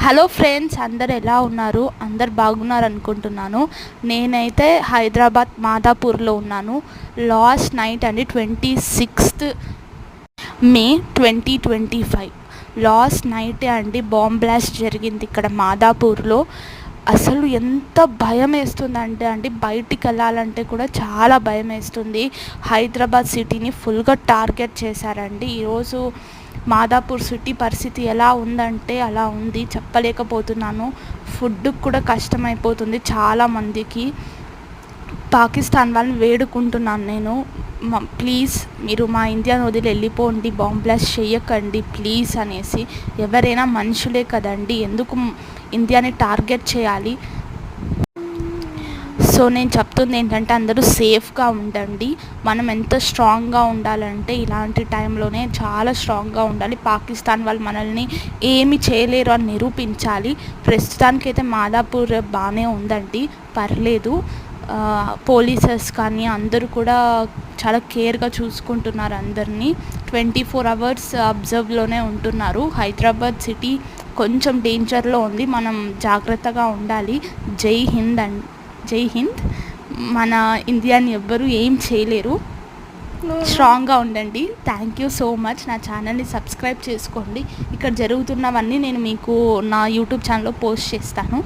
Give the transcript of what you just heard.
Hello friends, అందరు ఎలా ఉన్నారు? అందరు బాగున్నారు అనుకుంటున్నాను. నేనైతే హైదరాబాద్ మాదాపూర్లో ఉన్నాను. లాస్ట్ నైట్ అండి 26th మే 2025 లాస్ట్ నైటే అండి బాంబ్ బ్లాస్ట్ జరిగింది ఇక్కడ మాదాపూర్లో. అసలు ఎంత భయం వేస్తుందంటే అండి, బయటికి వెళ్ళాలంటే కూడా చాలా భయం వేస్తుంది. హైదరాబాద్ సిటీని ఫుల్గా టార్గెట్ చేశారండి. ఈరోజు మాదాపూర్ సిటీ పరిస్థితి ఎలా ఉందంటే అలా ఉంది, చెప్పలేకపోతున్నాను. ఫుడ్కి కూడా కష్టమైపోతుంది చాలామందికి. పాకిస్తాన్ వాళ్ళని వేడుకుంటున్నాను నేను, ప్లీజ్ మీరు మా ఇండియాని వదిలి వెళ్ళిపోండి, బాంబ్ బ్లాస్ట్ చేయకండి ప్లీజ్ అనేసి. ఎవరైనా మనుషులే కదండి, ఎందుకు ఇండియాని టార్గెట్ చేయాలి? సో నేను చెప్తుంది ఏంటంటే అందరూ సేఫ్గా ఉండండి. మనం ఎంత స్ట్రాంగ్గా ఉండాలంటే ఇలాంటి టైంలోనే చాలా స్ట్రాంగ్గా ఉండాలి. పాకిస్తాన్ వాళ్ళు మనల్ని ఏమి చేయలేరు అని నిరూపించాలి. ప్రస్తుతానికైతే మాదాపూర్ బాగానే ఉందండి, పర్లేదు. పోలీసెస్ కానీ అందరూ కూడా చాలా కేర్గా చూసుకుంటున్నారు అందరినీ. 24 hours అబ్జర్వ్లోనే ఉంటున్నారు. హైదరాబాద్ సిటీ కొంచెం డేంజర్లో ఉంది, మనం జాగ్రత్తగా ఉండాలి. జై హింద్ జై హింద్. మన ఇండియాని ఎవ్వరూ ఏం చేయలేరు, స్ట్రాంగ్గా ఉండండి. Thank you so much. నా ఛానల్ని సబ్స్క్రైబ్ చేసుకోండి. ఇక్కడ జరుగుతున్నవన్నీ నేను మీకు నా యూట్యూబ్ ఛానల్లో పోస్ట్ చేస్తాను.